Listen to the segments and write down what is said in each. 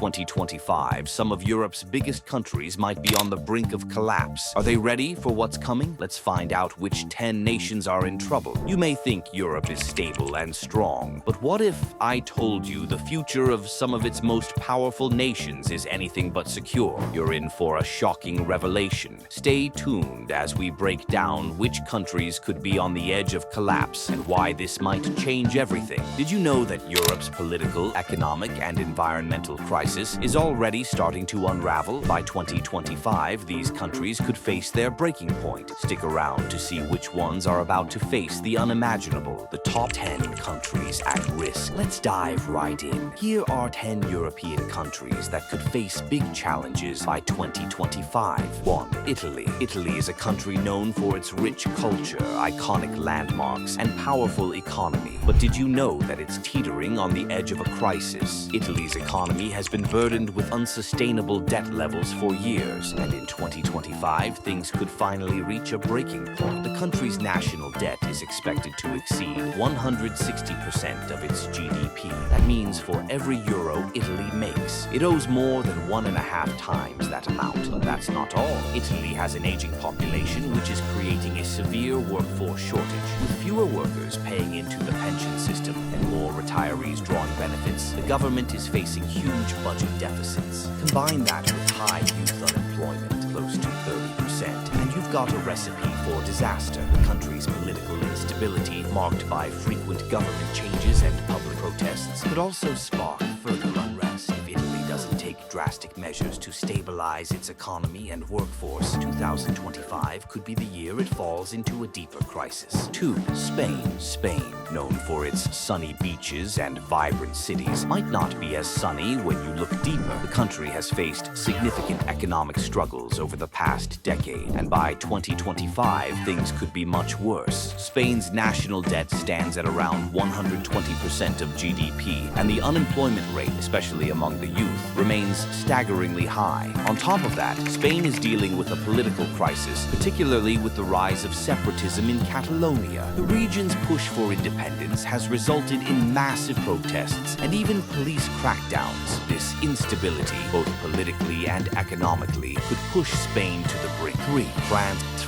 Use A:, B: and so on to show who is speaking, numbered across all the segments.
A: 2025, some of Europe's biggest countries might be on the brink of collapse. Are they ready for what's coming? Let's find out which 10 nations are in trouble. You may think Europe is stable and strong, but what if I told you the future of some of its most powerful nations is anything but secure? You're in for a shocking revelation. Stay tuned as we break down which countries could be on the edge of collapse and why this might change everything. Did you know that Europe's political, economic, and environmental crisis is already starting to unravel? By 2025, these countries could face their breaking point. Stick around to see which ones are about to face the unimaginable, the top 10 countries at risk. Let's dive right in. Here are 10 European countries that could face big challenges by 2025. 1. Italy. Italy is a country known for its rich culture, iconic landmarks, and powerful economy. But did you know that it's teetering on the edge of a crisis? Italy's economy has been burdened with unsustainable debt levels for years, and in 2025, things could finally reach a breaking point. The country's national debt is expected to exceed 160% of its GDP. That means for every euro Italy makes, it owes more than 1.5 times that amount. But that's not all. Italy has an aging population, which is creating a severe workforce shortage. With fewer workers paying into the pension system and more retirees drawing benefits, the government is facing huge budget deficits. Combine that with high youth unemployment, close to 30%, and you've got a recipe for disaster. The country's political instability, marked by frequent government changes and public protests, could also spark further unrest if Italy doesn't take drastic measures to stabilize its economy and workforce. 2025 could be the year it falls into a deeper crisis. 2. Spain. Spain, known for its sunny beaches and vibrant cities, might not be as sunny when you look deeper. The country has faced significant economic struggles over the past decade, and by 2025, things could be much worse. Spain's national debt stands at around 120% of GDP, and the unemployment rate, especially among the youth, remains staggeringly high. On top of that, Spain is dealing with a political crisis, particularly with the rise of separatism in Catalonia. The region's push for independence has resulted in massive protests and even police crackdowns. This instability, both politically and economically, could push Spain to the brink. 3.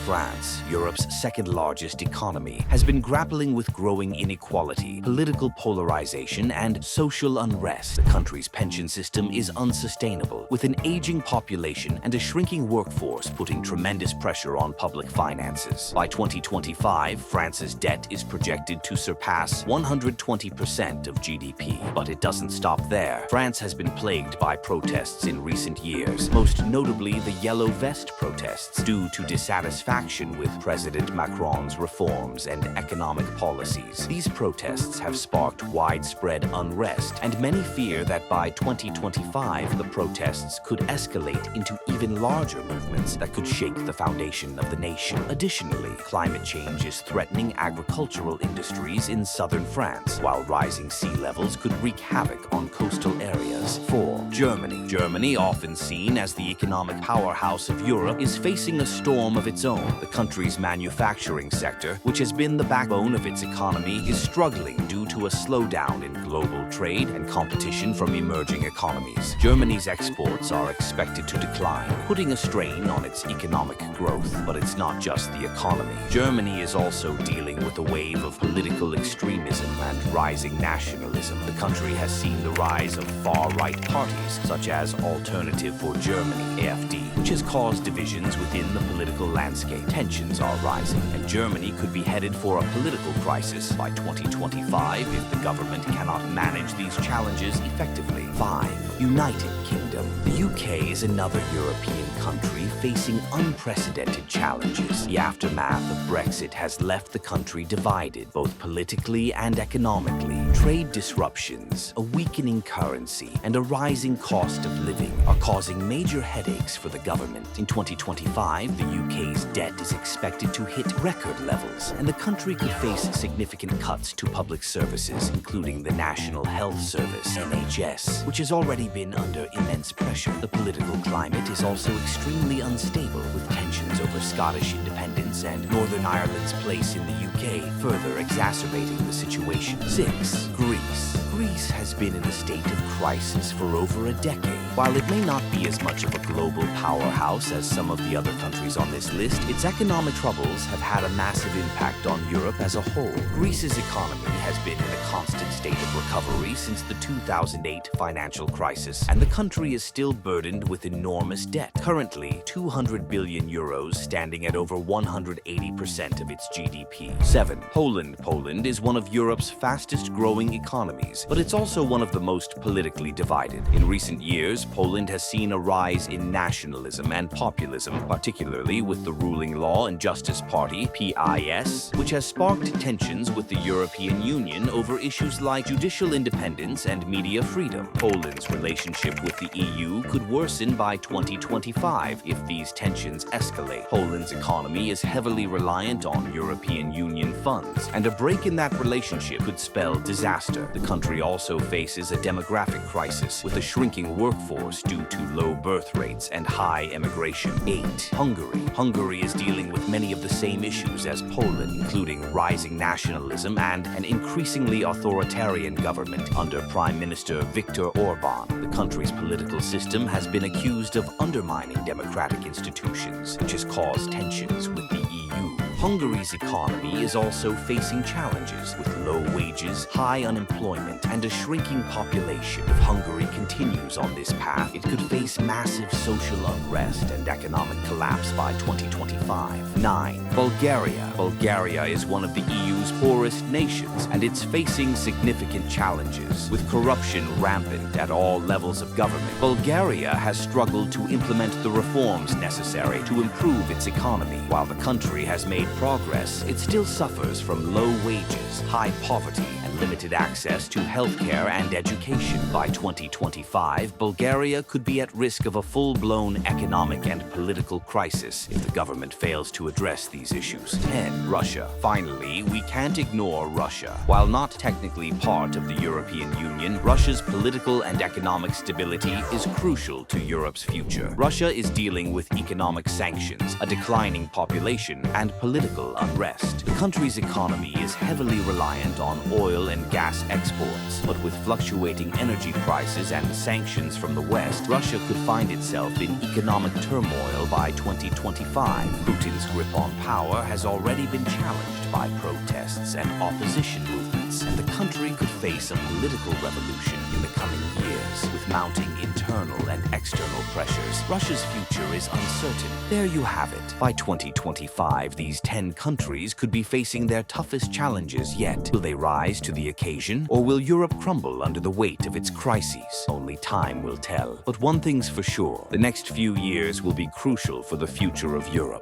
A: France, Europe's second-largest economy, has been grappling with growing inequality, political polarization, and social unrest. The country's pension system is unsustainable, with an aging population and a shrinking workforce putting tremendous pressure on public finances. By 2025, France's debt is projected to surpass 120% of GDP. But it doesn't stop there. France has been plagued by protests in recent years, most notably the Yellow Vest protests, due to dissatisfaction with President Macron's reforms and economic policies. These protests have sparked widespread unrest, and many fear that by 2025, the protests could escalate into even larger movements that could shake the foundation of the nation. Additionally, climate change is threatening agricultural industries in southern France, while rising sea levels could wreak havoc on coastal areas. 4. Germany. Germany, often seen as the economic powerhouse of Europe, is facing a storm of its own. The country's manufacturing sector, which has been the backbone of its economy, is struggling due to a slowdown in global trade and competition from emerging economies. Germany's exports are expected to decline, putting a strain on its economic growth. But it's not just the economy. Germany is also dealing with a wave of political extremism and rising nationalism. The country has seen the rise of far-right parties, such as Alternative for Germany, AfD, which has caused divisions within the political landscape. Tensions are rising, and Germany could be headed for a political crisis by 2025 if the government cannot manage these challenges effectively. 5. United Kingdom. The UK is another European country facing unprecedented challenges. The aftermath of Brexit has left the country divided, both politically and economically. Trade disruptions, a weakening currency, and a rising cost of living are causing major headaches for the government. In 2025, the UK's debt is expected to hit record levels, and the country could face significant cuts to public services, including the National Health Service, NHS, which has already been under immense pressure. The political climate is also extremely unstable, with tensions over Scottish independence and Northern Ireland's place in the UK further exacerbating the situation. 6. Greece. Greece has been in a state of crisis for over a decade. While it may not be as much of a global powerhouse as some of the other countries on this list, its economic troubles have had a massive impact on Europe as a whole. Greece's economy has been in a constant state of recovery since the 2008 financial crisis, and the country is still burdened with enormous debt. Currently, 200 billion euros, standing at over 180% of its GDP. 7. Poland. Poland is one of Europe's fastest-growing economies, but it's also one of the most politically divided. In recent years, Poland has seen a rise in nationalism and populism, particularly with the ruling Law and Justice Party, PIS, which has sparked tensions with the European Union over issues like judicial independence and media freedom. Poland's relationship with the EU could worsen by 2025 if these tensions escalate. Poland's economy is heavily reliant on European Union funds, and a break in that relationship could spell disaster. The country also faces a demographic crisis with a shrinking workforce due to low birth rates and high emigration. 8. Hungary. Hungary is dealing with many of the same issues as Poland, including rising nationalism and an increasingly authoritarian government under Prime Minister Viktor Orban. The country's political system has been accused of undermining democratic institutions, which has caused tensions with the EU. Hungary's economy is also facing challenges with low wages, high unemployment, and a shrinking population. If Hungary continues on this path, it could face massive social unrest and economic collapse by 2025. 9. Bulgaria. Bulgaria is one of the EU's poorest nations, and it's facing significant challenges. With corruption rampant at all levels of government, Bulgaria has struggled to implement the reforms necessary to improve its economy. While the country has made progress, it still suffers from low wages, high poverty, and limited access to healthcare and education. By 2025, Bulgaria could be at risk of a full-blown economic and political crisis if the government fails to address these issues. 10. Russia. Finally, we can't ignore Russia. While not technically part of the European Union, Russia's political and economic stability is crucial to Europe's future. Russia is dealing with economic sanctions, a declining population, and political unrest. The country's economy is heavily reliant on oil and gas exports, but with fluctuating energy prices and sanctions from the West, Russia could find itself in economic turmoil by 2025. Putin's grip on power has already been challenged by protests and opposition movements, and the country could face a political revolution in the coming years. With mounting internal and external pressures, Russia's future is uncertain. There you have it. By 2025, these 10 countries could be facing their toughest challenges yet. Will they rise to the occasion, or will Europe crumble under the weight of its crises? Only time will tell. But one thing's for sure, the next few years will be crucial for the future of Europe.